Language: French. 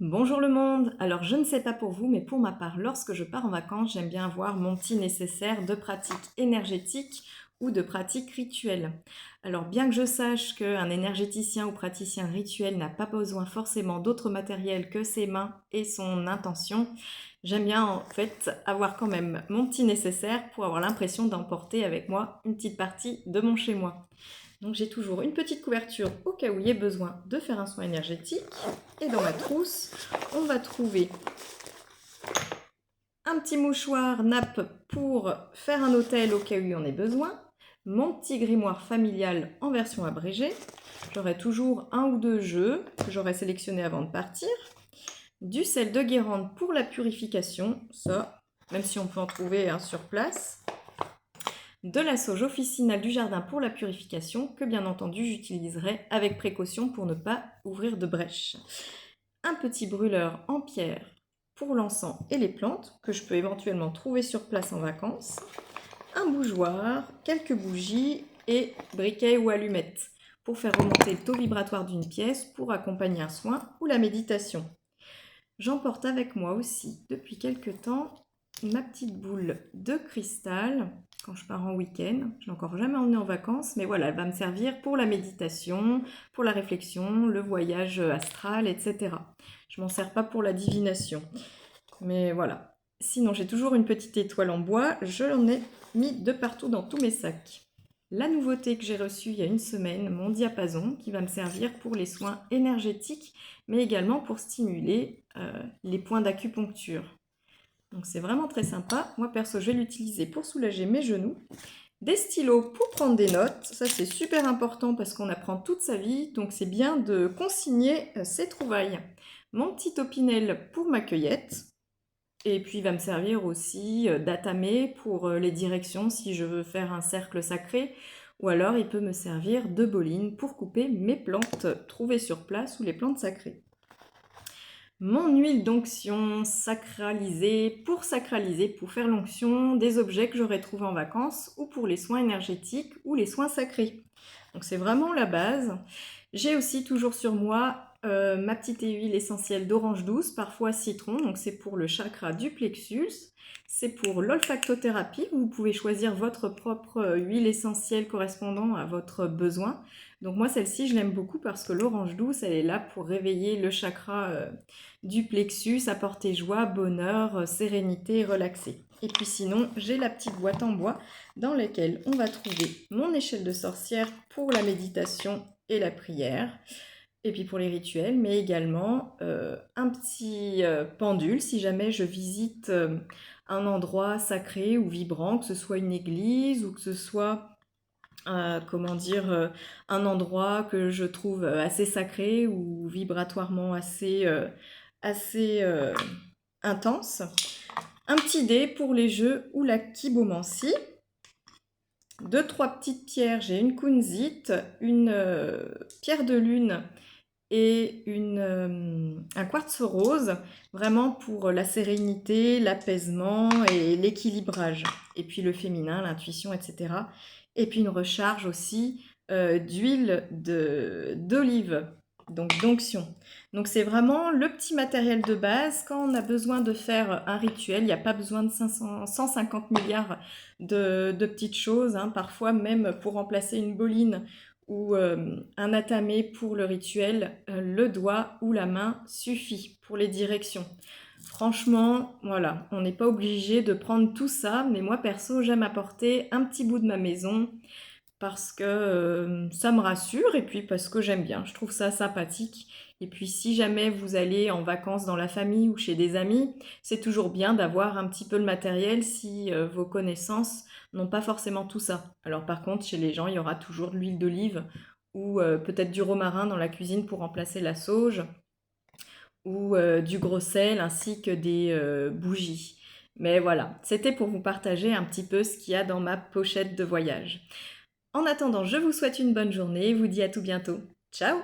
Bonjour le monde. Alors je ne sais pas pour vous, mais pour ma part, lorsque je pars en vacances, j'aime bien avoir mon petit nécessaire de pratique énergétique ou de pratique rituelle. Alors bien que je sache qu'un énergéticien ou praticien rituel n'a pas besoin forcément d'autre matériel que ses mains et son intention, j'aime bien en fait avoir quand même mon petit nécessaire pour avoir l'impression d'emporter avec moi une petite partie de mon chez moi. Donc j'ai toujours une petite couverture au cas où il y ait besoin de faire un soin énergétique. Et dans ma trousse, on va trouver un petit mouchoir nappe pour faire un hôtel au cas où il y en ait besoin, mon petit grimoire familial en version abrégée, j'aurai toujours un ou deux jeux que j'aurai sélectionnés avant de partir, du sel de Guérande pour la purification, ça, même si on peut en trouver sur place, de la sauge officinale du jardin pour la purification, que bien entendu j'utiliserai avec précaution pour ne pas ouvrir de brèche. Un petit brûleur en pierre pour l'encens et les plantes, que je peux éventuellement trouver sur place en vacances, un bougeoir, quelques bougies et briquets ou allumettes pour faire remonter le taux vibratoire d'une pièce pour accompagner un soin ou la méditation. J'emporte avec moi aussi, depuis quelques temps, ma petite boule de cristal quand je pars en week-end. Je l'ai encore jamais emmenée en vacances, mais voilà, elle va me servir pour la méditation, pour la réflexion, le voyage astral, etc. Je m'en sers pas pour la divination, mais voilà. Sinon, j'ai toujours une petite étoile en bois, je l'en ai mis de partout dans tous mes sacs. La nouveauté que j'ai reçue il y a une semaine, mon diapason, qui va me servir pour les soins énergétiques, mais également pour stimuler les points d'acupuncture. Donc c'est vraiment très sympa. Moi perso, je vais l'utiliser pour soulager mes genoux. Des stylos pour prendre des notes. Ça c'est super important parce qu'on apprend toute sa vie, donc c'est bien de consigner ses trouvailles. Mon petit opinel pour ma cueillette. Et puis il va me servir aussi d'atamé pour les directions si je veux faire un cercle sacré. Ou alors il peut me servir de boline pour couper mes plantes trouvées sur place ou les plantes sacrées. Mon huile d'onction sacralisée, pour faire l'onction des objets que j'aurais trouvés en vacances ou pour les soins énergétiques ou les soins sacrés. Donc c'est vraiment la base. J'ai aussi toujours sur moi ma petite huile essentielle d'orange douce, parfois citron, donc c'est pour le chakra du plexus. C'est pour l'olfactothérapie, vous pouvez choisir votre propre huile essentielle correspondant à votre besoin. Donc moi celle-ci je l'aime beaucoup parce que l'orange douce elle est là pour réveiller le chakra du plexus, apporter joie, bonheur, sérénité et relaxer. Et puis sinon j'ai la petite boîte en bois dans laquelle on va trouver mon échelle de sorcière pour la méditation et la prière, et puis pour les rituels, mais également un petit pendule si jamais je visite un endroit sacré ou vibrant, que ce soit une église ou que ce soit un endroit que je trouve assez sacré ou vibratoirement assez intense. Un petit dé pour les jeux ou la kibomancie. Deux, trois petites pierres, j'ai une kunzite, une pierre de lune et un quartz rose, vraiment pour la sérénité, l'apaisement et l'équilibrage. Et puis le féminin, l'intuition, etc. Et puis une recharge aussi d'huile d'olive, donc d'onction. Donc c'est vraiment le petit matériel de base. Quand on a besoin de faire un rituel, il n'y a pas besoin de 150 milliards de petites choses. Parfois même pour remplacer une boline ou un atamé pour le rituel, le doigt ou la main suffit pour les directions. Franchement, voilà, on n'est pas obligé de prendre tout ça, mais moi perso, j'aime apporter un petit bout de ma maison parce que ça me rassure et puis parce que j'aime bien, je trouve ça sympathique. Et puis si jamais vous allez en vacances dans la famille ou chez des amis, c'est toujours bien d'avoir un petit peu le matériel si vos connaissances n'ont pas forcément tout ça. Alors par contre, chez les gens, il y aura toujours de l'huile d'olive ou peut-être du romarin dans la cuisine pour remplacer la sauge ou du gros sel ainsi que des bougies. Mais voilà, c'était pour vous partager un petit peu ce qu'il y a dans ma pochette de voyage. En attendant, je vous souhaite une bonne journée et vous dis à tout bientôt. Ciao!